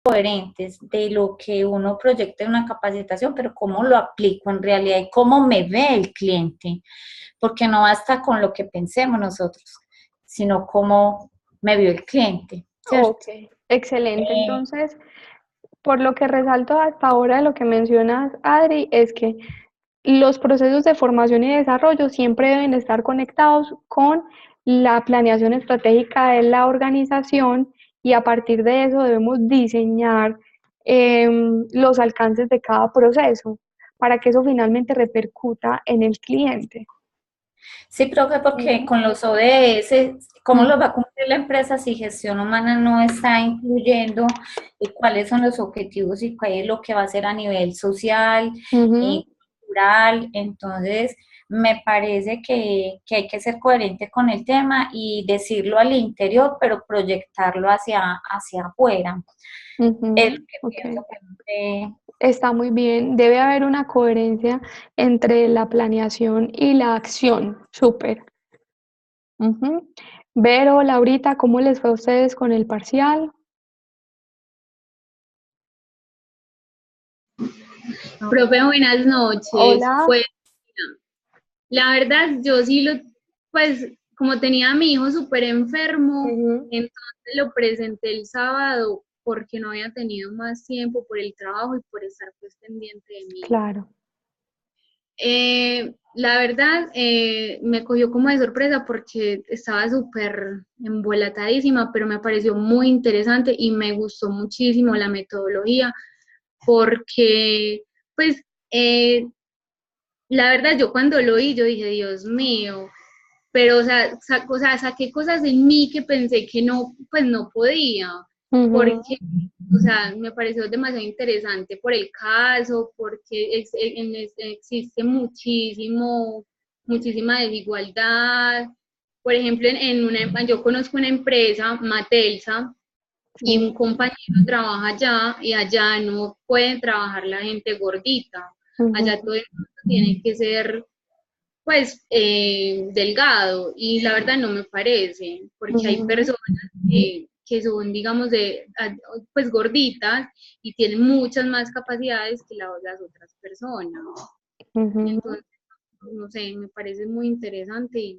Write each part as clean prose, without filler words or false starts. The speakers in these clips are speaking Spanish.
coherentes de lo que uno proyecta en una capacitación, pero cómo lo aplico en realidad y cómo me ve el cliente, porque no basta con lo que pensemos nosotros, sino cómo me vio el cliente, ¿cierto? Ok, excelente. Eh, Entonces, por lo que resalto hasta ahora de lo que mencionas, Adri, es que los procesos de formación y desarrollo siempre deben estar conectados con la planeación estratégica de la organización y a partir de eso debemos diseñar los alcances de cada proceso para que eso finalmente repercuta en el cliente. sí, profe, porque Ujú, con los ODS, ¿cómo los va ujú, a cumplir la empresa si gestión humana no está incluyendo cuáles son los objetivos y cuál es lo que va a hacer a nivel social, ujú, cultural? Entonces, me parece que hay que ser coherente con el tema y decirlo al interior, pero proyectarlo hacia afuera. Es lo ujú, que ok. pienso que Está muy bien. Debe haber una coherencia entre la planeación y la acción. Súper. Ujú. Vero, Laurita, ¿cómo les fue a ustedes con el parcial? Profe, buenas noches. Hola. Pues la verdad, yo sí pues como tenía a mi hijo súper enfermo, Ujú, entonces lo presenté el sábado porque no había tenido más tiempo por el trabajo y por estar pues pendiente de mi hijo. claro. La verdad, me cogió como de sorpresa porque estaba súper embolatadísima, pero me pareció muy interesante y me gustó muchísimo la metodología porque, pues, la verdad, yo cuando lo oí, yo dije, Dios mío, pero, o sea, saqué cosas en mí que pensé que no, pues no podía, Ujú, porque, o sea, me pareció demasiado interesante por el caso, porque existe muchísima desigualdad. Por ejemplo, yo conozco una empresa, Matelsa, y un sí. compañero trabaja allá y allá no pueden trabajar la gente gordita. Allá Ujú, todo el mundo tiene que ser pues delgado y la verdad no me parece, porque hay ujú, personas que son, digamos, pues gorditas y tienen muchas más capacidades que las otras personas. ujú. Entonces, no sé, me parece muy interesante y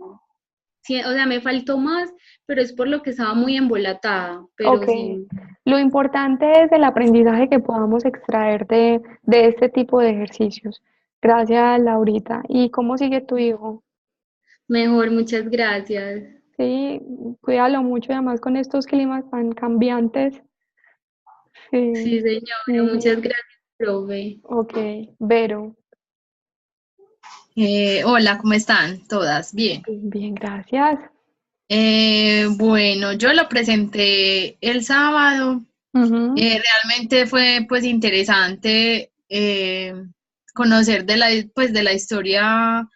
sí, o sea, me faltó más, pero es por lo que estaba muy embolatada, Ok. pero sí. Lo importante es el aprendizaje que podamos extraer de este tipo de ejercicios. Gracias, Laurita. ¿Y cómo sigue tu hijo? Mejor, muchas gracias. Sí, cuídalo mucho, y además con estos climas tan cambiantes. Sí. Sí, señora, muchas Ujú. gracias, profe. Ok, Vero. Hola, ¿cómo están todas? Bien. Bien, gracias. Bueno, yo lo presenté el sábado. Ujú, Realmente fue pues interesante conocer pues, de la historia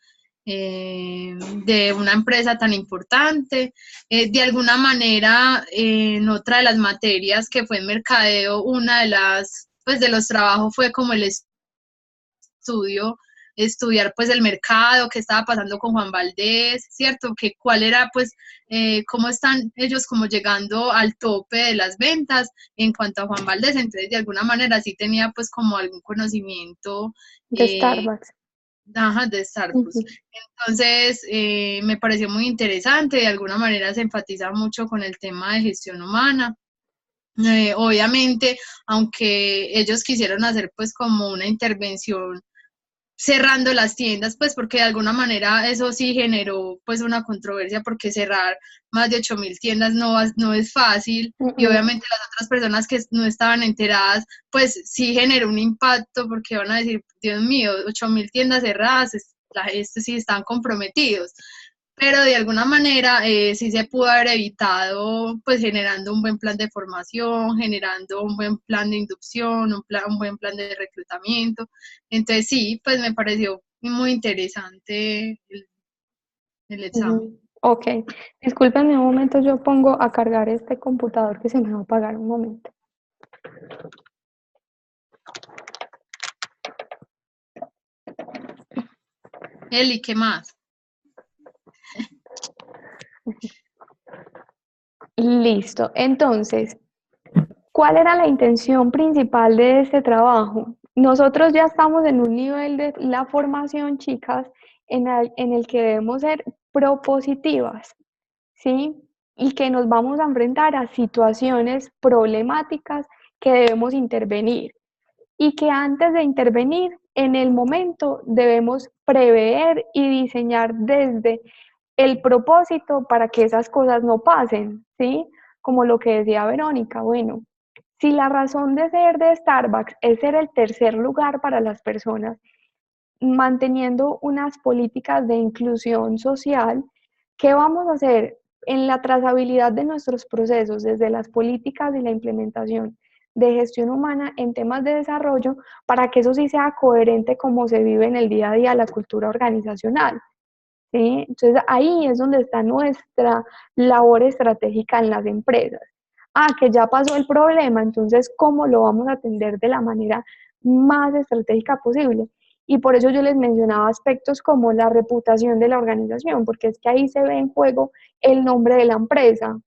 de una empresa tan importante. De alguna manera, en otra de las materias que fue en mercadeo, una de pues de los trabajos fue como el estudio, estudiar pues el mercado, qué estaba pasando con Juan Valdés, ¿cierto? Que cuál era pues, cómo están ellos como llegando al tope de las ventas en cuanto a Juan Valdés, entonces de alguna manera sí tenía pues como algún conocimiento de eh, Starbucks. de Starbucks. Ujú, Entonces, me pareció muy interesante, de alguna manera se enfatiza mucho con el tema de gestión humana. Obviamente, aunque ellos quisieron hacer pues como una intervención cerrando las tiendas, pues porque de alguna manera eso sí generó pues una controversia porque cerrar más de 8.000 tiendas no es fácil y ujú, obviamente las otras personas que no estaban enteradas pues sí generó un impacto porque van a decir, Dios mío, 8.000 tiendas cerradas, estos sí están comprometidos, pero de alguna manera sí se pudo haber evitado, pues generando un buen plan de formación, generando un buen plan de inducción, un buen plan de reclutamiento. Entonces sí, pues me pareció muy interesante el examen. ujú. Ok, discúlpenme un momento, yo pongo a cargar este computador que se me va a apagar un momento. Eli, ¿qué más? Listo, entonces, ¿Cuál era la intención principal de este trabajo? Nosotros ya estamos en un nivel de la formación, chicas, en el que debemos ser propositivas, ¿sí? Y que nos vamos a enfrentar a situaciones problemáticas que debemos intervenir. Y que antes de intervenir, en el momento debemos prever y diseñar desde el propósito para que esas cosas no pasen, ¿sí? Como lo que decía Verónica, bueno, si la razón de ser de Starbucks es ser el tercer lugar para las personas, manteniendo unas políticas de inclusión social, ¿qué vamos a hacer en la trazabilidad de nuestros procesos desde las políticas y la implementación de gestión humana en temas de desarrollo para que eso sí sea coherente como se vive en el día a día la cultura organizacional? ¿Sí? Entonces ahí es donde está nuestra labor estratégica en las empresas. Ah, que ya pasó el problema, entonces ¿cómo lo vamos a atender de la manera más estratégica posible? Y por eso yo les mencionaba aspectos como la reputación de la organización, porque es que ahí se ve en juego el nombre de la empresa.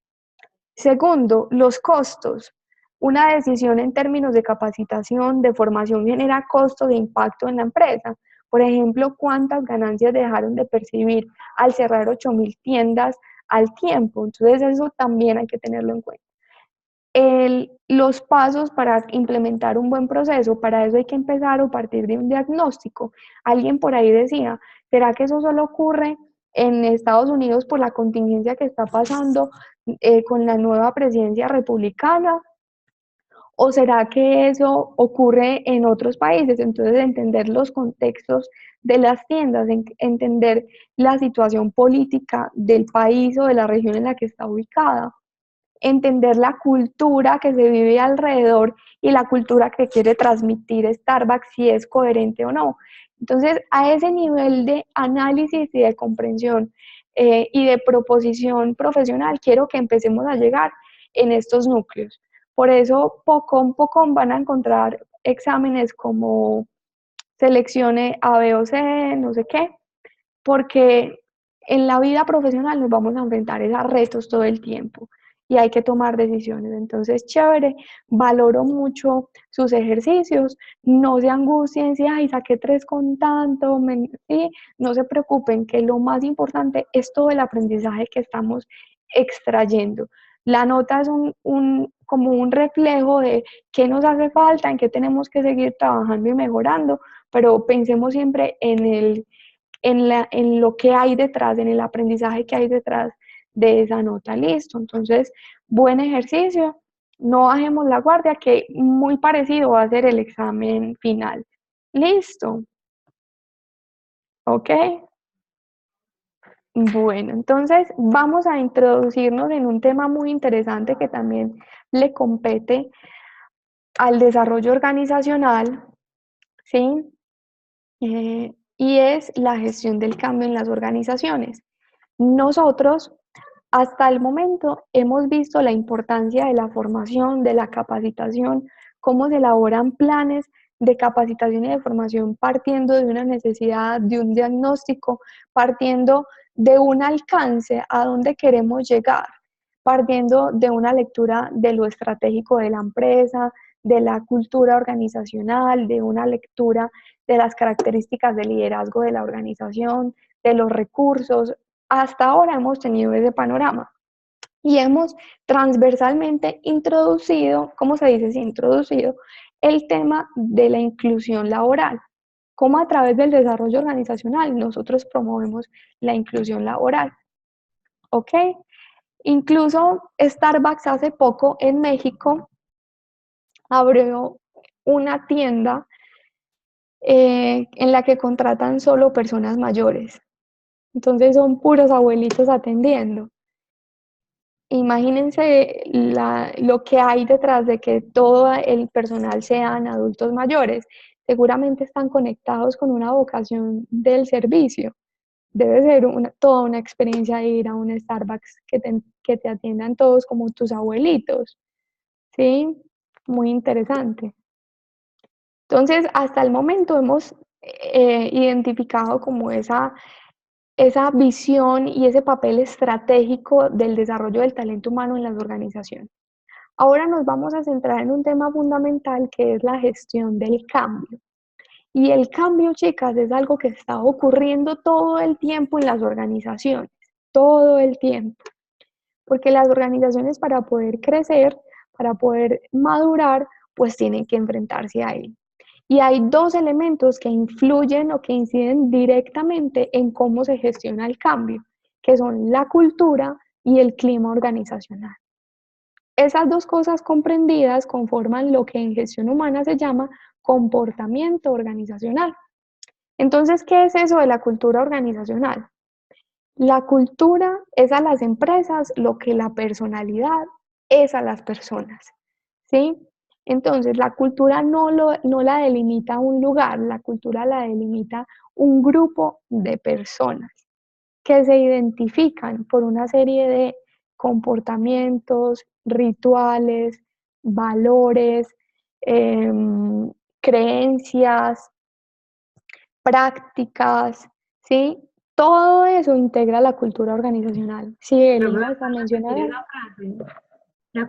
Segundo, los costos. Una decisión en términos de capacitación, de formación, genera costos de impacto en la empresa. Por ejemplo, cuántas ganancias dejaron de percibir al cerrar 8.000 tiendas al tiempo. Entonces, eso también hay que tenerlo en cuenta. Los pasos para implementar un buen proceso, para eso hay que empezar a partir de un diagnóstico. Alguien por ahí decía, ¿será que eso solo ocurre en Estados Unidos por la contingencia que está pasando con la nueva presidencia republicana? ¿O será que eso ocurre en otros países? Entonces, entender los contextos de las tiendas, entender la situación política del país o de la región en la que está ubicada, entender la cultura que se vive alrededor y la cultura que quiere transmitir Starbucks, si es coherente o no. Entonces, a ese nivel de análisis y de comprensión y de proposición profesional, quiero que empecemos a llegar en estos núcleos. Por eso, poco a poco van a encontrar exámenes como seleccione A, B o C, no sé qué, porque en la vida profesional nos vamos a enfrentar a retos todo el tiempo y hay que tomar decisiones. Entonces, chévere, valoro mucho sus ejercicios, no se angustien si, ay, saqué 3 con tanto, ¿sí? No se preocupen, que lo más importante es todo el aprendizaje que estamos extrayendo. La nota es como un reflejo de qué nos hace falta, en qué tenemos que seguir trabajando y mejorando, pero pensemos siempre en lo que hay detrás, en el aprendizaje que hay detrás de esa nota. Listo, entonces, buen ejercicio, no bajemos la guardia, que muy parecido va a ser el examen final. Listo, ok. Bueno, entonces vamos a introducirnos en un tema muy interesante que también le compete al desarrollo organizacional, ¿sí? Y es la gestión del cambio en las organizaciones. Nosotros, hasta el momento, hemos visto la importancia de la formación, de la capacitación, cómo se elaboran planes de capacitación y de formación partiendo de una necesidad, de un diagnóstico, partiendo de un alcance a dónde queremos llegar, partiendo de una lectura de lo estratégico de la empresa, de la cultura organizacional, de una lectura de las características de liderazgo de la organización, de los recursos. Hasta ahora hemos tenido ese panorama y hemos transversalmente introducido, ¿cómo se dice? Sí, introducido el tema de la inclusión laboral. Cómo a través del desarrollo organizacional nosotros promovemos la inclusión laboral. ¿Ok? Incluso Starbucks hace poco en México abrió una tienda en la que contratan solo personas mayores. Entonces son puros abuelitos atendiendo. Imagínense lo que hay detrás de que todo el personal sean adultos mayores. Seguramente están conectados con una vocación del servicio. Debe ser toda una experiencia ir a un Starbucks que te atiendan todos como tus abuelitos. ¿Sí? Muy interesante. Entonces, hasta el momento hemos identificado como esa visión y ese papel estratégico del desarrollo del talento humano en las organizaciones. Ahora nos vamos a centrar en un tema fundamental que es la gestión del cambio. Y el cambio, chicas, es algo que está ocurriendo todo el tiempo en las organizaciones, todo el tiempo. Porque las organizaciones para poder crecer, para poder madurar, pues tienen que enfrentarse a él. Y hay dos elementos que influyen o que inciden directamente en cómo se gestiona el cambio, que son la cultura y el clima organizacional. Esas dos cosas comprendidas conforman lo que en gestión humana se llama comportamiento organizacional. Entonces, ¿qué es eso de la cultura organizacional? La cultura es a las empresas lo que la personalidad es a las personas, ¿sí? Entonces, la cultura no la delimita un lugar, la cultura la delimita un grupo de personas que se identifican por una serie de comportamientos, rituales, valores, creencias, prácticas, ¿sí? Todo eso integra la cultura organizacional. Sí, Eli, ¿vas a mencionar algo?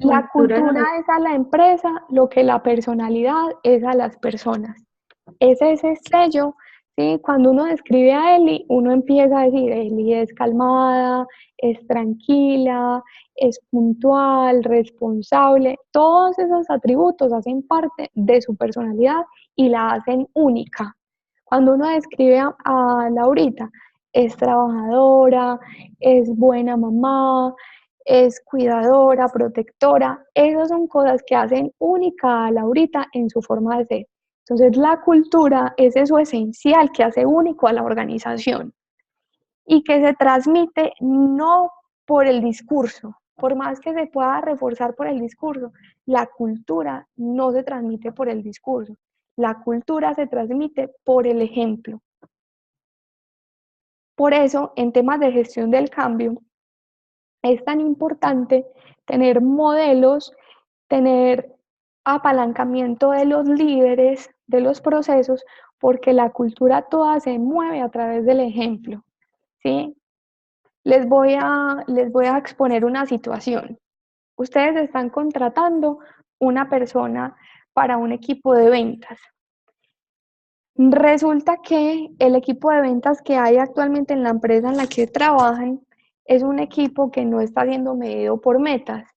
La cultura es a la empresa lo que la personalidad es a las personas. Es ese sello, ¿sí? Cuando uno describe a Eli, uno empieza a decir, Eli es calmada, es tranquila, es puntual, responsable. Todos esos atributos hacen parte de su personalidad y la hacen única. Cuando uno describe a Laurita, es trabajadora, es buena mamá, es cuidadora, protectora. Esas son cosas que hacen única a Laurita en su forma de ser. Entonces, la cultura es eso esencial que hace único a la organización y que se transmite no por el discurso, por más que se pueda reforzar por el discurso, la cultura no se transmite por el discurso, la cultura se transmite por el ejemplo. Por eso, en temas de gestión del cambio, es tan importante tener modelos, tener apalancamiento de los líderes, de los procesos, porque la cultura toda se mueve a través del ejemplo, ¿sí? Les voy a exponer una situación. Ustedes están contratando una persona para un equipo de ventas. Resulta que el equipo de ventas que hay actualmente en la empresa en la que trabajan es un equipo que no está siendo medido por metas.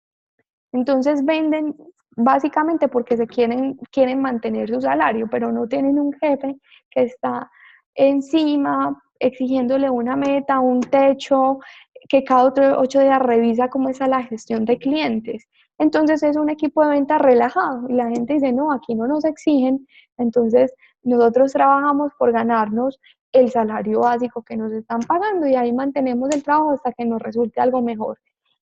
Entonces venden básicamente porque quieren mantener su salario, pero no tienen un jefe que está encima exigiéndole una meta, un techo, que cada 8 días revisa cómo está la gestión de clientes. Entonces es un equipo de venta relajado y la gente dice, no, aquí no nos exigen, entonces nosotros trabajamos por ganarnos el salario básico que nos están pagando y ahí mantenemos el trabajo hasta que nos resulte algo mejor.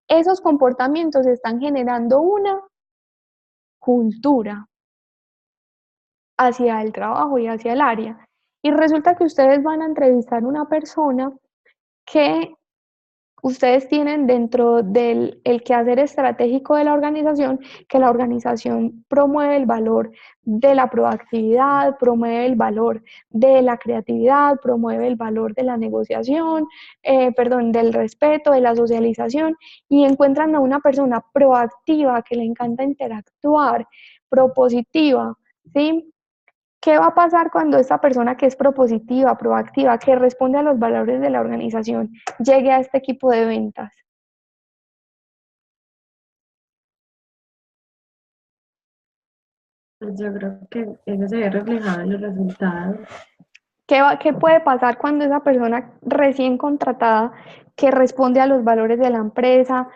Esos comportamientos están generando una cultura hacia el trabajo y hacia el área. Y resulta que ustedes van a entrevistar a una persona que ustedes tienen dentro del el quehacer estratégico de la organización, que la organización promueve el valor de la proactividad, promueve el valor de la creatividad, promueve el valor de la negociación, del respeto, de la socialización, y encuentran a una persona proactiva que le encanta interactuar, propositiva, ¿sí? ¿Qué va a pasar cuando esta persona que es propositiva, proactiva, que responde a los valores de la organización, llegue a este equipo de ventas? Pues yo creo que eso se ve reflejado en los resultados. ¿Qué puede pasar cuando esa persona recién contratada, que responde a los valores de la empresa,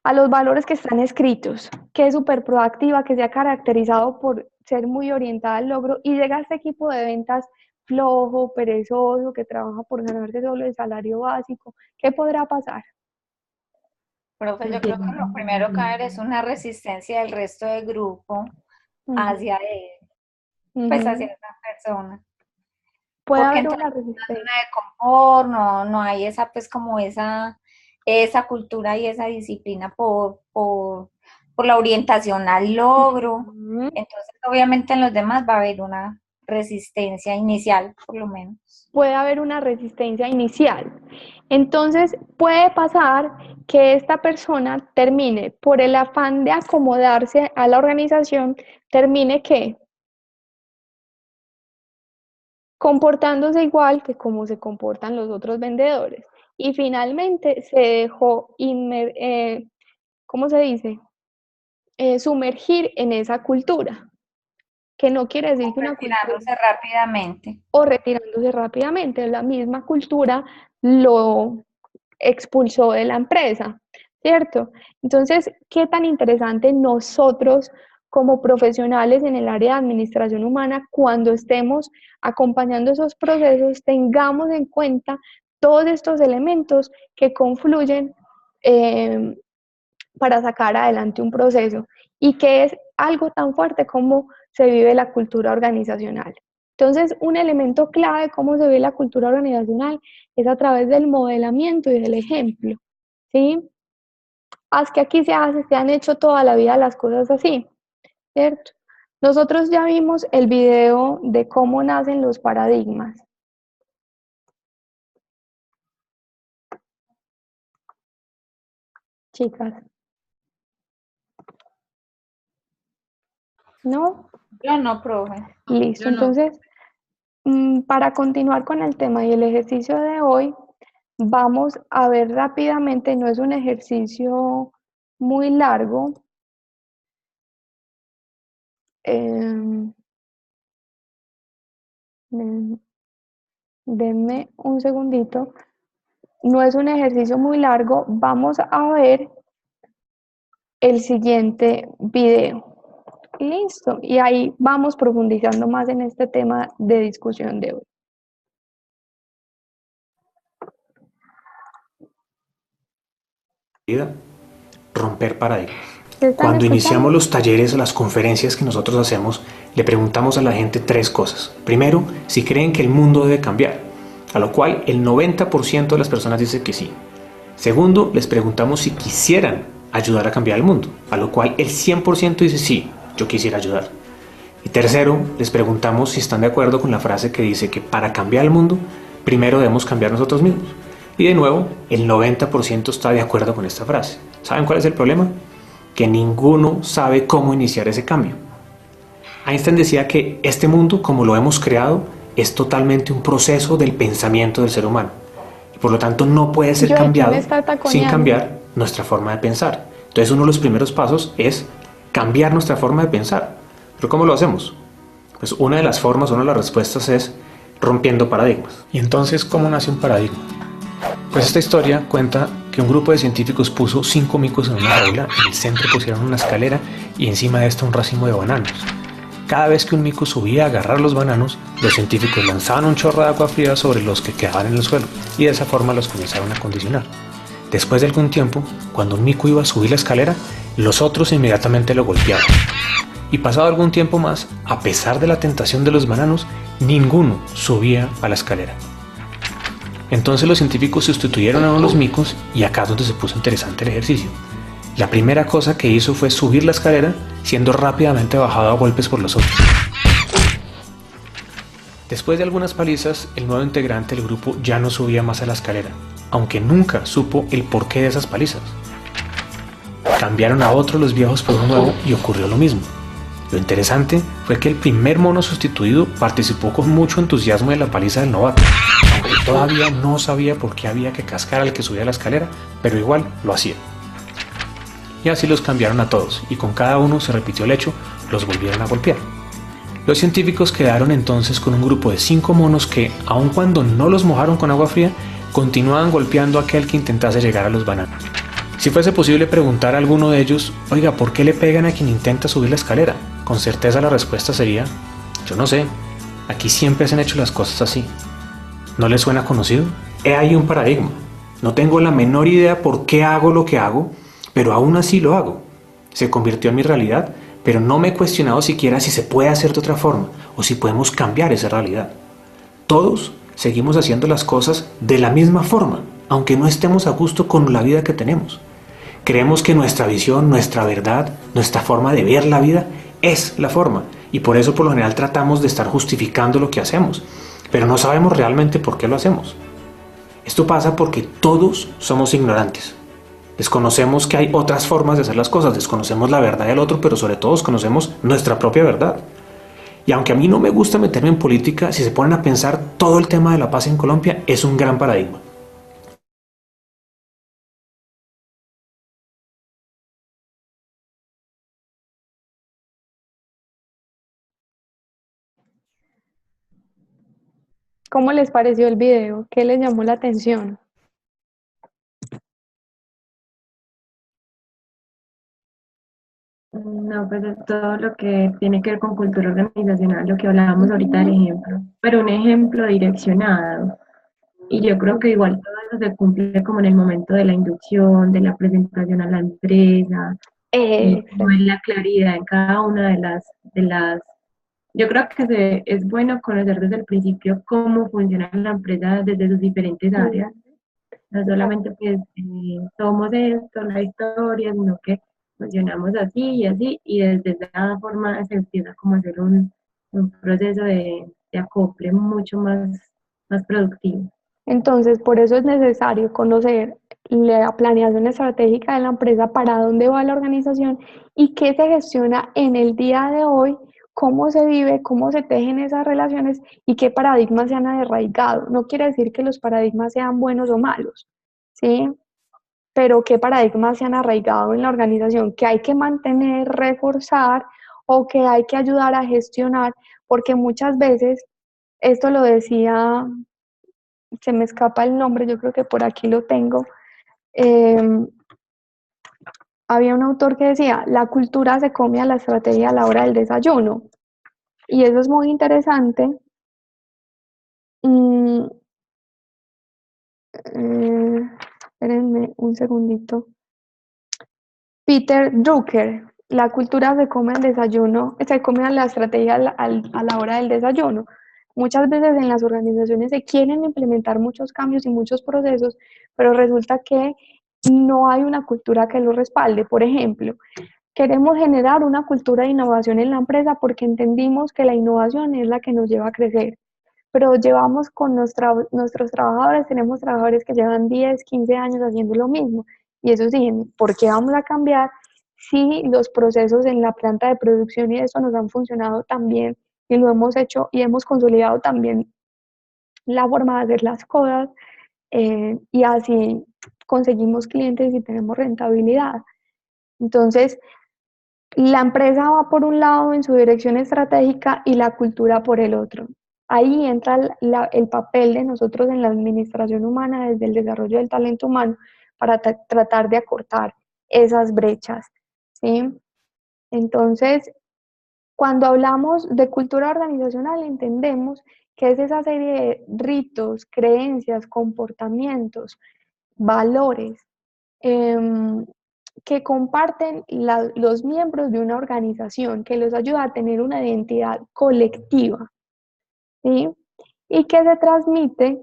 a los valores que están escritos, que es súper proactiva, que se ha caracterizado por ser muy orientada al logro y llega a este equipo de ventas flojo, perezoso, que trabaja por ganarse solo el salario básico? ¿Qué podrá pasar? Profe, yo creo que lo primero que haber es una resistencia del resto del grupo hacia él, pues hacia esa persona. Puede Porque haber una entonces en resistencia. zona de confort, no hay esa, pues como esa cultura y esa disciplina por la orientación al logro. Entonces, obviamente en los demás va a haber una resistencia inicial, por lo menos. Puede haber una resistencia inicial. Entonces, puede pasar que esta persona termine, por el afán de acomodarse a la organización, termine ¿qué? Comportándose igual que como se comportan los otros vendedores. Y finalmente se dejó, ¿cómo se dice? Sumergir en esa cultura, que no quiere decir que una cultura... Retirándose rápidamente. O retirándose rápidamente. La misma cultura lo expulsó de la empresa, ¿cierto? Entonces, qué tan interesante nosotros como profesionales en el área de administración humana, cuando estemos acompañando esos procesos, tengamos en cuenta todos estos elementos que confluyen para sacar adelante un proceso, y que es algo tan fuerte como se vive la cultura organizacional. Entonces, un elemento clave de cómo se ve la cultura organizacional es a través del modelamiento y del ejemplo, ¿sí? Haz que aquí se han hecho toda la vida las cosas así, ¿cierto? Nosotros ya vimos el video de cómo nacen los paradigmas. Chicas. ¿No? Yo no, profe. Listo, Yo no. entonces, para continuar con el tema y el ejercicio de hoy, vamos a ver rápidamente, no es un ejercicio muy largo. Denme un segundito. No es un ejercicio muy largo. Vamos a ver el siguiente video. Listo. Y ahí vamos profundizando más en este tema de discusión de hoy. Romper paradigmas. ¿Están Cuando escuchando? iniciamos los talleres o las conferencias que nosotros hacemos, le preguntamos a la gente 3 cosas. Primero, si creen que el mundo debe cambiar, a lo cual el 90% de las personas dice que sí. Segundo, les preguntamos si quisieran ayudar a cambiar el mundo, a lo cual el 100% dice sí, yo quisiera ayudar. Y tercero, les preguntamos si están de acuerdo con la frase que dice que para cambiar el mundo, primero debemos cambiar nosotros mismos. Y de nuevo, el 90% está de acuerdo con esta frase. ¿Saben cuál es el problema? Que ninguno sabe cómo iniciar ese cambio. Einstein decía que este mundo, como lo hemos creado, es totalmente un proceso del pensamiento del ser humano. Y por lo tanto no puede ser cambiado sin cambiar nuestra forma de pensar. Entonces uno de los primeros pasos es cambiar nuestra forma de pensar. ¿Pero cómo lo hacemos? Pues una de las formas, una de las respuestas es rompiendo paradigmas. ¿Y entonces cómo nace un paradigma? Pues esta historia cuenta que un grupo de científicos puso 5 micos en una jaula, en el centro pusieron una escalera y encima de esta un racimo de bananos. Cada vez que un mico subía a agarrar los bananos, los científicos lanzaban un chorro de agua fría sobre los que quedaban en el suelo y de esa forma los comenzaron a condicionar. Después de algún tiempo, cuando un mico iba a subir la escalera, los otros inmediatamente lo golpeaban. Y pasado algún tiempo más, a pesar de la tentación de los bananos, ninguno subía a la escalera. Entonces los científicos sustituyeron a los micos y acá es donde se puso interesante el ejercicio. La primera cosa que hizo fue subir la escalera, siendo rápidamente bajado a golpes por los otros. Después de algunas palizas, el nuevo integrante del grupo ya no subía más a la escalera, aunque nunca supo el porqué de esas palizas. Cambiaron a otro los viejos por un nuevo y ocurrió lo mismo. Lo interesante fue que el primer mono sustituido participó con mucho entusiasmo de la paliza del novato, aunque todavía no sabía por qué había que cascar al que subía la escalera, pero igual lo hacía. Y así los cambiaron a todos, y con cada uno se repitió el hecho, los volvieron a golpear. Los científicos quedaron entonces con un grupo de 5 monos que, aun cuando no los mojaron con agua fría, continuaban golpeando a aquel que intentase llegar a los bananos. Si fuese posible preguntar a alguno de ellos, oiga, ¿por qué le pegan a quien intenta subir la escalera? Con certeza la respuesta sería, yo no sé, aquí siempre se han hecho las cosas así. ¿No les suena conocido? He ahí un paradigma. No tengo la menor idea por qué hago lo que hago, pero aún así lo hago. Se convirtió en mi realidad, pero no me he cuestionado siquiera si se puede hacer de otra forma o si podemos cambiar esa realidad. Todos seguimos haciendo las cosas de la misma forma, aunque no estemos a gusto con la vida que tenemos. Creemos que nuestra visión, nuestra verdad, nuestra forma de ver la vida es la forma, y por eso por lo general tratamos de estar justificando lo que hacemos, pero no sabemos realmente por qué lo hacemos. Esto pasa porque todos somos ignorantes. Desconocemos que hay otras formas de hacer las cosas, desconocemos la verdad del otro, pero sobre todo desconocemos nuestra propia verdad. Y aunque a mí no me gusta meterme en política, si se ponen a pensar, todo el tema de la paz en Colombia es un gran paradigma. ¿Cómo les pareció el video? ¿Qué les llamó la atención? No, pues es todo lo que tiene que ver con cultura organizacional, lo que hablábamos ahorita del ejemplo, pero un ejemplo direccionado. Y yo creo que igual todo eso se cumple como en el momento de la inducción, de la presentación a la empresa, como en la claridad en cada una de las. Yo creo que es bueno conocer desde el principio cómo funciona la empresa desde sus diferentes áreas. No solamente pues somos esto, la historia, sino que funcionamos así, y desde esa forma se empieza como a hacer un proceso de acople mucho más productivo. Entonces, por eso es necesario conocer la planeación estratégica de la empresa, para dónde va la organización y qué se gestiona en el día de hoy, cómo se vive, cómo se tejen esas relaciones y qué paradigmas se han arraigado. No quiere decir que los paradigmas sean buenos o malos, ¿sí? Pero qué paradigmas se han arraigado en la organización, que hay que mantener, reforzar o que hay que ayudar a gestionar, porque muchas veces, esto lo decía, se me escapa el nombre, yo creo que por aquí lo tengo, había un autor que decía, la cultura se come a la estrategia a la hora del desayuno, y eso es muy interesante. Espérenme un segundito. Peter Drucker, la cultura se come al desayuno, se come a la estrategia a la hora del desayuno. Muchas veces en las organizaciones se quieren implementar muchos cambios y muchos procesos, pero resulta que no hay una cultura que lo respalde. Por ejemplo, queremos generar una cultura de innovación en la empresa porque entendimos que la innovación es la que nos lleva a crecer, pero llevamos con nuestros trabajadores, tenemos trabajadores que llevan 10, 15 años haciendo lo mismo, y eso sí, ¿por qué vamos a cambiar si los procesos en la planta de producción y eso nos han funcionado tan bien y lo hemos hecho y hemos consolidado también la forma de hacer las cosas, y así conseguimos clientes y tenemos rentabilidad? Entonces, la empresa va por un lado en su dirección estratégica y la cultura por el otro. Ahí entra el papel de nosotros en la administración humana, desde el desarrollo del talento humano, para tratar de acortar esas brechas, ¿sí? Entonces, cuando hablamos de cultura organizacional, entendemos que es esa serie de ritos, creencias, comportamientos, valores, que comparten los miembros de una organización, que los ayuda a tener una identidad colectiva, ¿sí? Y que se transmite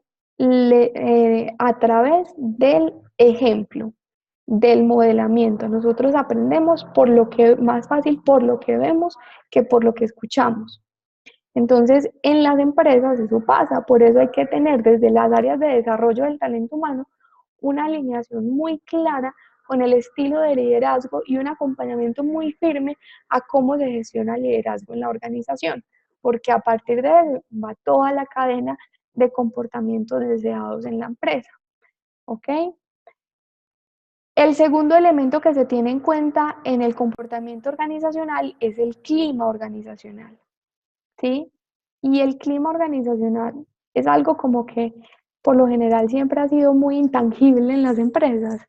a través del ejemplo, del modelamiento. Nosotros aprendemos por lo que más fácil, por lo que vemos, que por lo que escuchamos. Entonces, en las empresas eso pasa, por eso hay que tener desde las áreas de desarrollo del talento humano una alineación muy clara con el estilo de liderazgo y un acompañamiento muy firme a cómo se gestiona el liderazgo en la organización, porque a partir de eso va toda la cadena de comportamientos deseados en la empresa. ¿Ok? El segundo elemento que se tiene en cuenta en el comportamiento organizacional es el clima organizacional, ¿sí? Y el clima organizacional es algo como que por lo general siempre ha sido muy intangible en las empresas.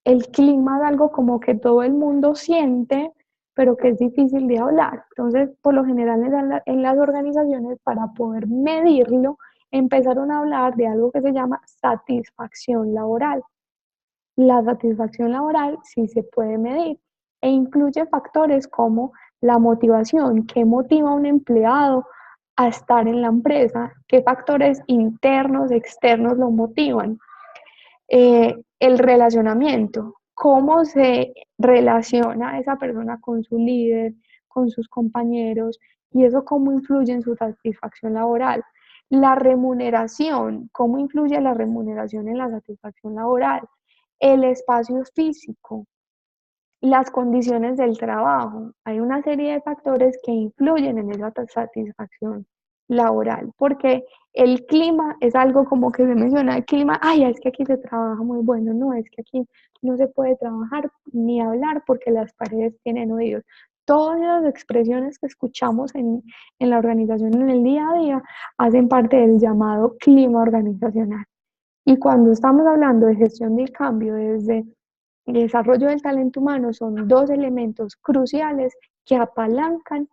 El clima es algo como que todo el mundo siente, pero que es difícil de hablar. Entonces, por lo general en las organizaciones, para poder medirlo, empezaron a hablar de algo que se llama satisfacción laboral. La satisfacción laboral sí se puede medir e incluye factores como la motivación, qué motiva a un empleado a estar en la empresa, qué factores internos, externos lo motivan. El relacionamiento, cómo se relaciona esa persona con su líder, con sus compañeros ¿Y eso cómo influye en su satisfacción laboral? La remuneración, ¿cómo influye la remuneración en la satisfacción laboral? El espacio físico, las condiciones del trabajo. Hay una serie de factores que influyen en esa satisfacción laboral, porque el clima es algo como que se menciona, el clima, ay, es que aquí se trabaja muy bueno, no, es que aquí no se puede trabajar ni hablar porque las paredes tienen oídos. Todas las expresiones que escuchamos en la organización en el día a día hacen parte del llamado clima organizacional. Y cuando estamos hablando de gestión del cambio desde el desarrollo del talento humano, son dos elementos cruciales que apalancan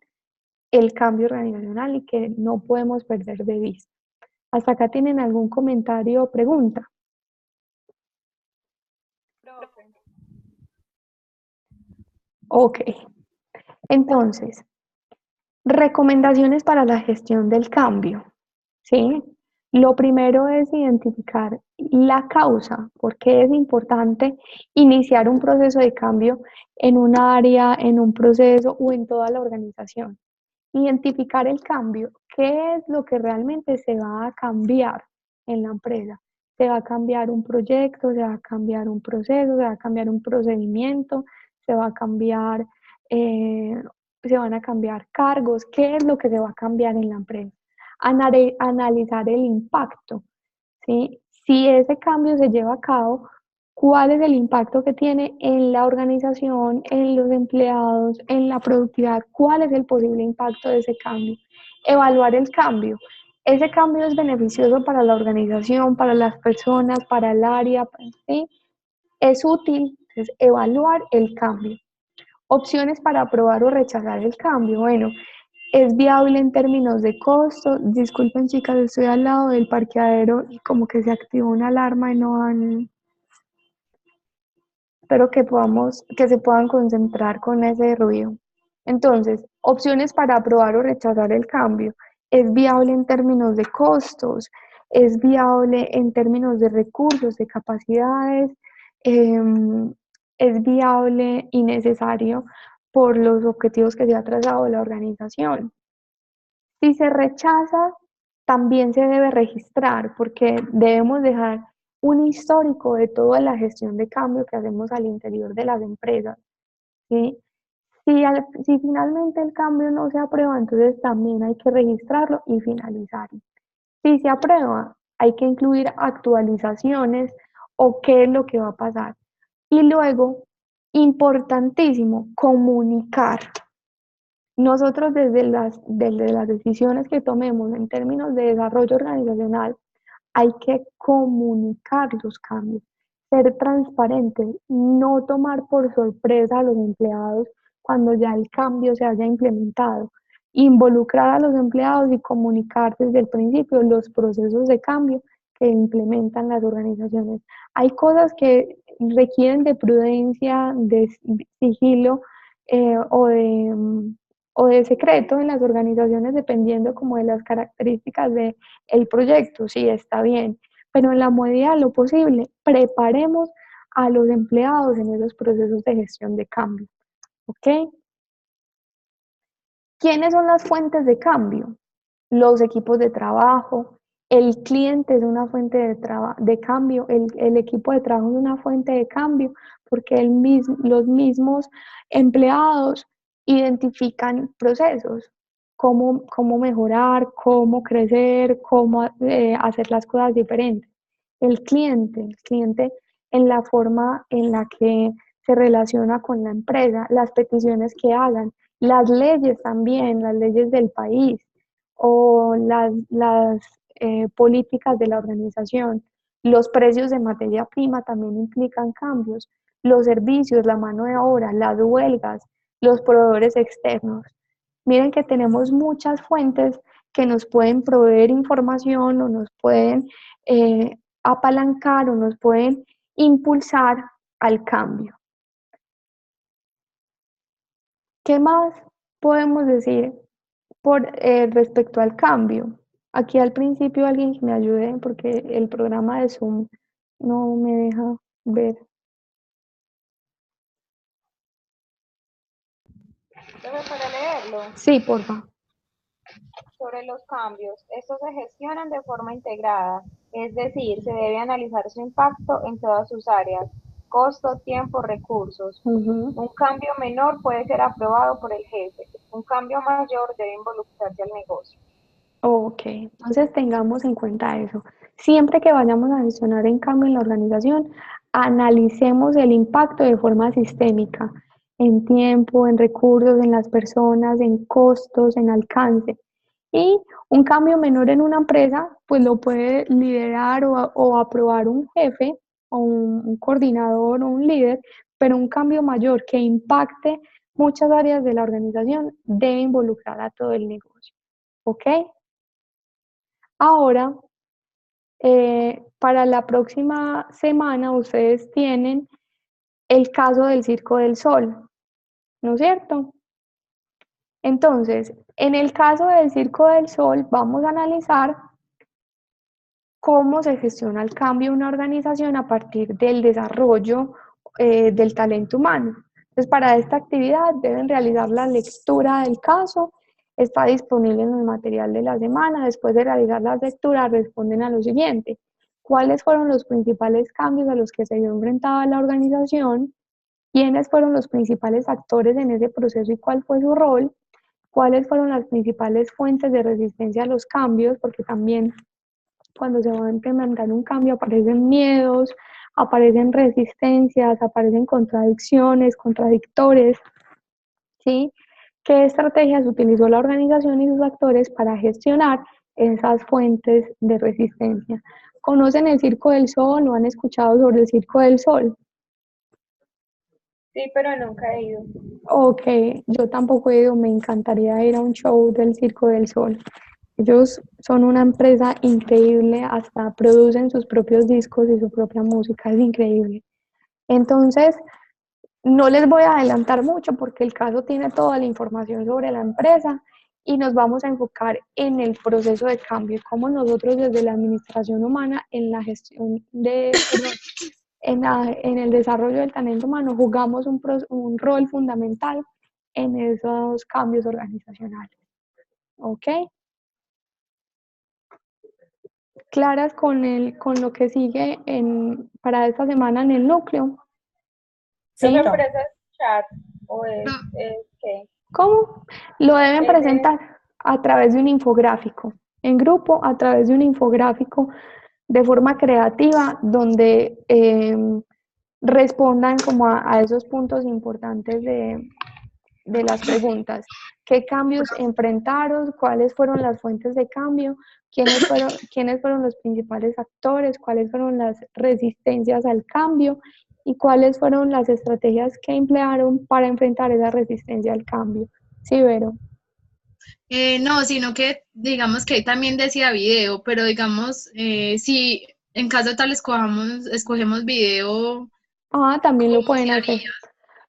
el cambio organizacional y que no podemos perder de vista. ¿Hasta acá tienen algún comentario o pregunta? Ok, entonces, recomendaciones para la gestión del cambio, ¿sí? Lo primero es identificar la causa, porque es importante iniciar un proceso de cambio en un área, en un proceso o en toda la organización. Identificar el cambio, qué es lo que realmente se va a cambiar en la empresa. Se va a cambiar un proyecto, se va a cambiar un proceso, se va a cambiar un procedimiento, se va a cambiar, eh, se van a cambiar cargos, qué es lo que se va a cambiar en la empresa. Analizar el impacto, ¿sí? Si ese cambio se lleva a cabo, ¿cuál es el impacto que tiene en la organización, en los empleados, en la productividad? ¿Cuál es el posible impacto de ese cambio? Evaluar el cambio. ¿Ese cambio es beneficioso para la organización, para las personas, para el área? ¿Sí? ¿Es útil? Entonces, evaluar el cambio. Opciones para aprobar o rechazar el cambio. Bueno, ¿es viable en términos de costo? Disculpen, chicas, estoy al lado del parqueadero y como que se activó una alarma y no han... Espero que se puedan concentrar con ese ruido. Entonces, opciones para aprobar o rechazar el cambio. ¿Es viable en términos de costos? ¿Es viable en términos de recursos, de capacidades? ¿Es viable y necesario por los objetivos que se ha trazado la organización? Si se rechaza, también se debe registrar porque debemos dejar un histórico de toda la gestión de cambio que hacemos al interior de las empresas, ¿sí? Si finalmente el cambio no se aprueba, entonces también hay que registrarlo y finalizarlo. Si se aprueba, hay que incluir actualizaciones o qué es lo que va a pasar. Y luego, importantísimo, comunicar. Nosotros desde las decisiones que tomemos en términos de desarrollo organizacional, hay que comunicar los cambios, ser transparentes, no tomar por sorpresa a los empleados cuando ya el cambio se haya implementado, involucrar a los empleados y comunicar desde el principio los procesos de cambio que implementan las organizaciones. Hay cosas que requieren de prudencia, de sigilo eh, o de o de secreto en las organizaciones dependiendo como de las características del proyecto, sí, está bien, pero en la medida de lo posible, preparemos a los empleados en esos procesos de gestión de cambio, ¿ok? ¿Quiénes son las fuentes de cambio? Los equipos de trabajo, el cliente es una fuente de cambio, el equipo de trabajo es una fuente de cambio, porque los mismos empleados identifican procesos, cómo mejorar, cómo crecer, cómo hacer las cosas diferentes. El cliente en la forma en la que se relaciona con la empresa, las peticiones que hagan, las leyes también, las leyes del país o las políticas de la organización. Los precios de materia prima también implican cambios, los servicios, la mano de obra, las huelgas, los proveedores externos. Miren que tenemos muchas fuentes que nos pueden proveer información o nos pueden apalancar o nos pueden impulsar al cambio. ¿Qué más podemos decir respecto al cambio? Aquí al principio alguien que me ayude porque el programa de Zoom no me deja ver. ¿Debe para leerlo? Sí, porfa. Sobre los cambios, estos se gestionan de forma integrada, es decir, se debe analizar su impacto en todas sus áreas, costo, tiempo, recursos. Ujú. Un cambio menor puede ser aprobado por el jefe, un cambio mayor debe involucrarse al negocio. Ok, entonces tengamos en cuenta eso. Siempre que vayamos a gestionar en cambio en la organización, analicemos el impacto de forma sistémica, en tiempo, en recursos, en las personas, en costos, en alcance. Y un cambio menor en una empresa, pues lo puede liderar o aprobar un jefe o un coordinador o un líder, pero un cambio mayor que impacte muchas áreas de la organización debe involucrar a todo el negocio. ¿Ok? Ahora, para la próxima semana ustedes tienen el caso del Circo del Sol, ¿no es cierto? Entonces, en el caso del Circo del Sol, vamos a analizar cómo se gestiona el cambio en una organización a partir del desarrollo del talento humano. Entonces, para esta actividad deben realizar la lectura del caso, está disponible en el material de la semana. Después de realizar la lectura, responden a lo siguiente: ¿cuáles fueron los principales cambios a los que se vio enfrentada la organización? ¿Quiénes fueron los principales actores en ese proceso y cuál fue su rol? ¿Cuáles fueron las principales fuentes de resistencia a los cambios? Porque también cuando se va a implementar un cambio aparecen miedos, aparecen resistencias, aparecen contradicciones, contradictores, ¿sí? ¿Qué estrategias utilizó la organización y sus actores para gestionar esas fuentes de resistencia? ¿Conocen el Circo del Sol o han escuchado sobre el Circo del Sol? Sí, pero nunca he ido. Ok, yo tampoco he ido, me encantaría ir a un show del Circo del Sol. Ellos son una empresa increíble, hasta producen sus propios discos y su propia música, es increíble. Entonces, no les voy a adelantar mucho porque el caso tiene toda la información sobre la empresa y nos vamos a enfocar en el proceso de cambio, cómo nosotros desde la administración humana, en la gestión en el desarrollo del talento humano, jugamos un rol fundamental en esos cambios organizacionales. ¿Ok? Claras con lo que sigue para esta semana en el núcleo. ¿Esa Sí, empresa es chat o es qué? ¿Cómo? Lo deben Es presentar a través de un infográfico, en grupo, a través de un infográfico de forma creativa, donde respondan como a esos puntos importantes de las preguntas. ¿Qué cambios enfrentaron? ¿Cuáles fueron las fuentes de cambio? Quiénes fueron los principales actores? ¿Cuáles fueron las resistencias al cambio? ¿Y cuáles fueron las estrategias que emplearon para enfrentar esa resistencia al cambio? Sí, Vero. No, sino que digamos que ahí también decía video, pero digamos, si en caso tal escogemos video, Ah, también lo ¿cómo pueden se hacer. haría?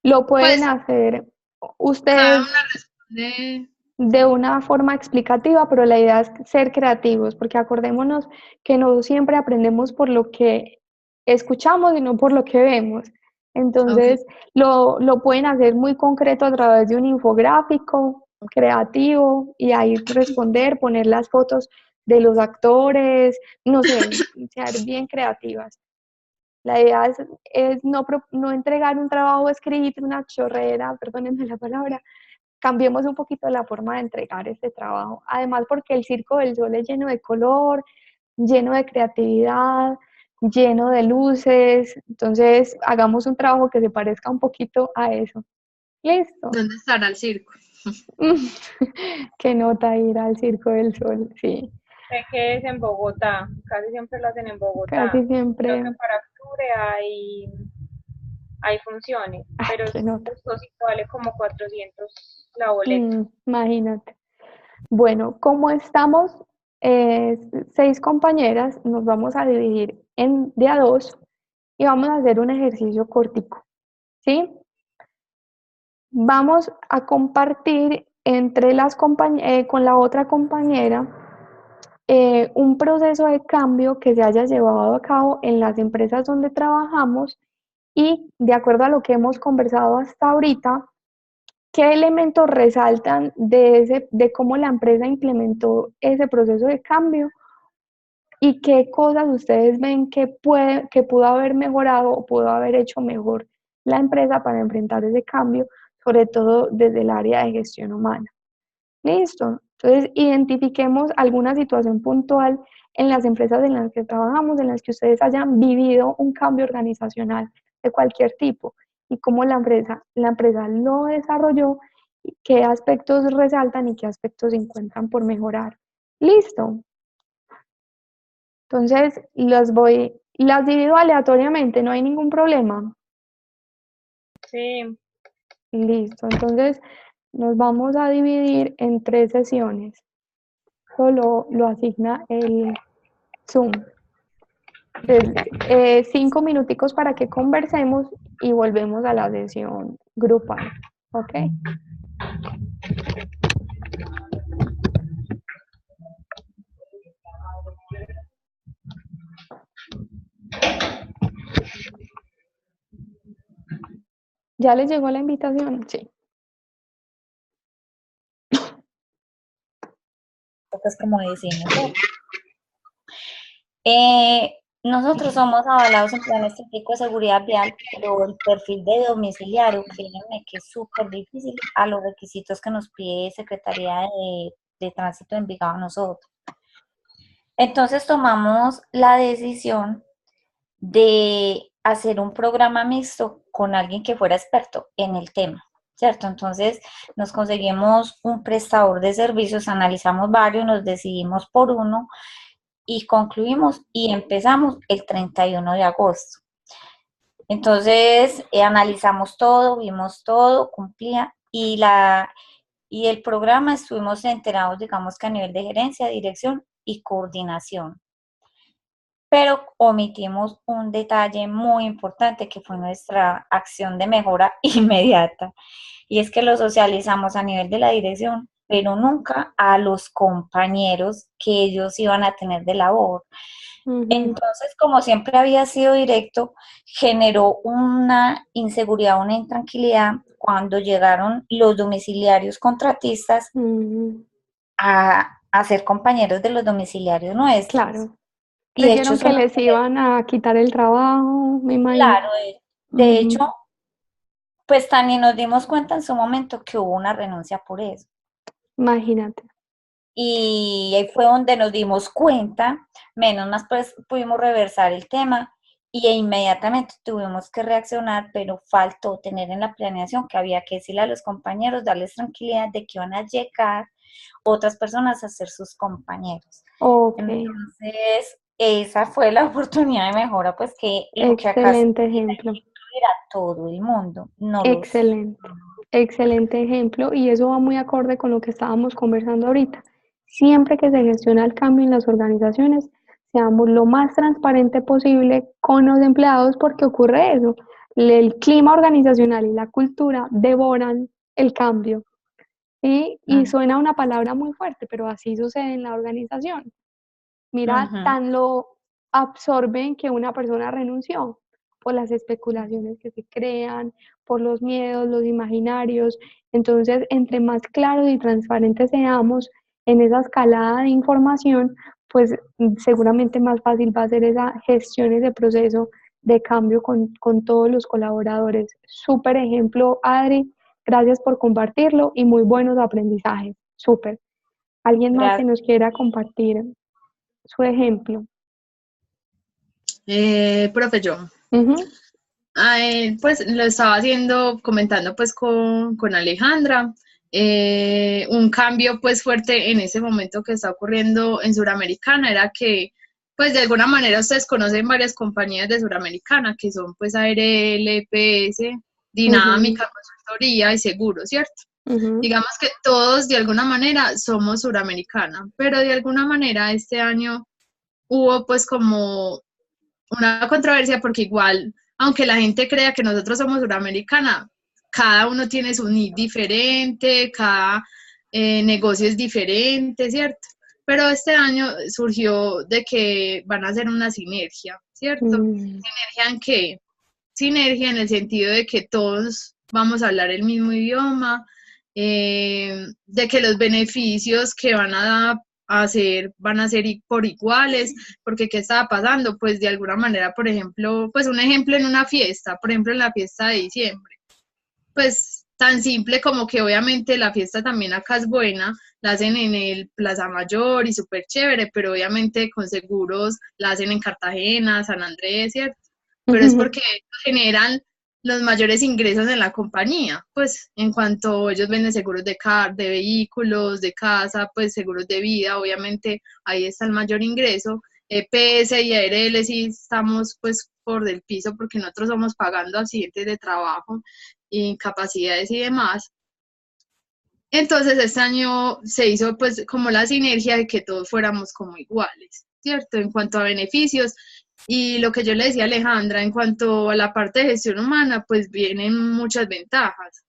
Lo pueden Pues hacer cada ustedes una responde. de una forma explicativa, pero la idea es ser creativos, porque acordémonos que no siempre aprendemos por lo que escuchamos, sino por lo que vemos. Ok. Entonces, lo pueden hacer muy concreto a través de un infográfico creativo y ahí responder, poner las fotos de los actores, no sé, ser bien creativas. La idea es no entregar un trabajo escrito, una chorrera, perdónenme la palabra. Cambiemos un poquito la forma de entregar este trabajo. Además, porque el Circo del Sol es lleno de color, lleno de creatividad, lleno de luces. Entonces, hagamos un trabajo que se parezca un poquito a eso. ¿Listo? ¿Dónde estará el circo? Qué nota ir al Circo del Sol, sí. Sé que es en Bogotá, casi siempre lo hacen en Bogotá. Casi Creo que siempre, para octubre hay funciones, ay, pero qué es nota. costosito, vale como 400 la boleta. Imagínate. Bueno, como estamos 6 compañeras, nos vamos a dividir de a dos y vamos a hacer un ejercicio cortico, ¿sí? Vamos a compartir con la otra compañera un proceso de cambio que se haya llevado a cabo en las empresas donde trabajamos y de acuerdo a lo que hemos conversado hasta ahorita, ¿qué elementos resaltan de cómo la empresa implementó ese proceso de cambio? ¿Y qué cosas ustedes ven que pudo haber mejorado o pudo haber hecho mejor la empresa para enfrentar ese cambio, sobre todo desde el área de gestión humana? Listo. Entonces, identifiquemos alguna situación puntual en las empresas en las que trabajamos, en las que ustedes hayan vivido un cambio organizacional de cualquier tipo y cómo la empresa lo desarrolló, qué aspectos resaltan y qué aspectos se encuentran por mejorar. Listo. Entonces, las divido aleatoriamente, no hay ningún problema. Sí. Listo. Entonces, nos vamos a dividir en 3 sesiones. Solo lo asigna el Zoom. Entonces, 5 minuticos para que conversemos y volvemos a la sesión grupal. ¿Ok? ¿Ya les llegó la invitación? Sí. Pues como decimos, nosotros somos avalados en plan estratégico de seguridad vial, pero el perfil de domiciliario, créanme que es súper difícil a los requisitos que nos pide Secretaría de Tránsito de Envigado a nosotros. Entonces tomamos la decisión de hacer un programa mixto con alguien que fuera experto en el tema, ¿cierto? Entonces nos conseguimos un prestador de servicios, analizamos varios, nos decidimos por uno y concluimos y empezamos el 31 de agosto. Entonces analizamos todo, vimos todo, cumplía y el programa estuvimos enterados, digamos que a nivel de gerencia, dirección y coordinación. Pero omitimos un detalle muy importante que fue nuestra acción de mejora inmediata. Y es que lo socializamos a nivel de la dirección, pero nunca a los compañeros que ellos iban a tener de labor. Entonces, como siempre había sido directo, generó una inseguridad, una intranquilidad cuando llegaron los domiciliarios contratistas a ser compañeros de los domiciliarios nuestros. Claro. Y de Creyeron hecho, que les iban a quitar el trabajo, me imagino. claro, de hecho, pues también nos dimos cuenta en su momento que hubo una renuncia por eso. Imagínate. Y ahí fue donde nos dimos cuenta, menos más pues pudimos reversar el tema y inmediatamente tuvimos que reaccionar, pero faltó tener en la planeación que había que decirle a los compañeros, darles tranquilidad de que iban a llegar otras personas a ser sus compañeros. Okay. Entonces, esa fue la oportunidad de mejora, pues que lo que acá excelente ejemplo. Era todo el mundo, no excelente, excelente ejemplo, y eso va muy acorde con lo que estábamos conversando ahorita. Siempre que se gestiona el cambio en las organizaciones, seamos lo más transparente posible con los empleados, porque ocurre eso. El clima organizacional y la cultura devoran el cambio. ¿Sí? Y suena una palabra muy fuerte, pero así sucede en la organización. Mira, tan lo absorben que una persona renunció por las especulaciones que se crean, por los miedos, los imaginarios. Entonces, entre más claros y transparentes seamos en esa escalada de información, pues seguramente más fácil va a ser esa gestión, ese proceso de cambio con todos los colaboradores. Súper ejemplo, Adri. Gracias por compartirlo y muy buenos aprendizajes. Súper. ¿Alguien más que nos quiera compartir su ejemplo? Profe, yo. Pues lo estaba comentando pues con Alejandra. Un cambio pues fuerte en ese momento que está ocurriendo en Suramericana era que pues de alguna manera ustedes conocen varias compañías de Suramericana que son pues ARL, EPS, Dinámica, Consultoría y Seguro, ¿cierto? Digamos que todos de alguna manera somos Suramericana, pero de alguna manera este año hubo pues como una controversia porque igual, aunque la gente crea que nosotros somos Suramericana, cada uno tiene su NID diferente, cada negocio es diferente, ¿cierto? Pero este año surgió de que van a hacer una sinergia, ¿cierto? ¿Sinergia en qué? Sinergia en el sentido de que todos vamos a hablar el mismo idioma, de que los beneficios que van a hacer van a ser por iguales, porque ¿qué estaba pasando? Pues de alguna manera, por ejemplo, pues un ejemplo en una fiesta, por ejemplo en la fiesta de diciembre, pues tan simple como que obviamente la fiesta también acá es buena, la hacen en el Plaza Mayor y súper chévere, pero obviamente con seguros la hacen en Cartagena, San Andrés, ¿cierto? Pero es porque generan los mayores ingresos en la compañía, pues en cuanto ellos venden seguros de vehículos, de casa, pues seguros de vida, obviamente ahí está el mayor ingreso. EPS y ARL sí estamos pues por del piso porque nosotros somos pagando accidentes de trabajo, incapacidades y demás. Entonces este año se hizo pues como la sinergia de que todos fuéramos como iguales, ¿cierto? En cuanto a beneficios y lo que yo le decía a Alejandra, en cuanto a la parte de gestión humana, pues vienen muchas ventajas,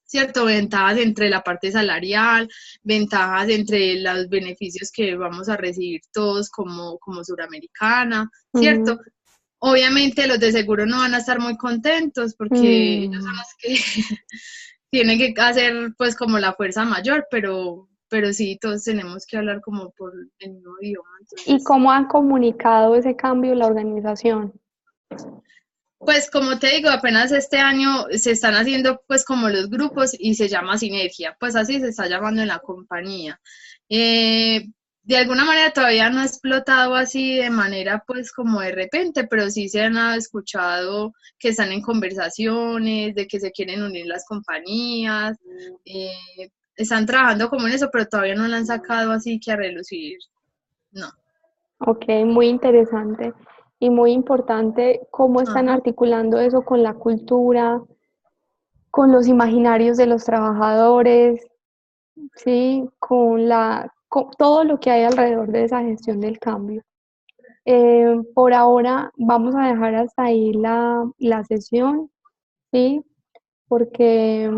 ¿cierto? Ventajas entre la parte salarial, ventajas entre los beneficios que vamos a recibir todos como suramericana, ¿cierto? Obviamente los de seguro no van a estar muy contentos porque ellos son los que tienen que hacer pues como la fuerza mayor, pero sí, todos tenemos que hablar como por el mismo idioma. ¿Y Entonces, cómo han comunicado ese cambio la organización? pues como te digo, apenas este año se están haciendo pues como los grupos y se llama Sinergia, pues así se está llamando en la compañía. De alguna manera todavía no ha explotado así de manera pues como de repente, pero sí se han escuchado que están en conversaciones, de que se quieren unir las compañías, están trabajando como en eso, pero todavía no la han sacado así que a relucir, no. Ok, muy interesante y muy importante cómo están Ajá. articulando eso con la cultura, con los imaginarios de los trabajadores, ¿sí? Con todo lo que hay alrededor de esa gestión del cambio. Por ahora vamos a dejar hasta ahí la sesión, ¿sí? Porque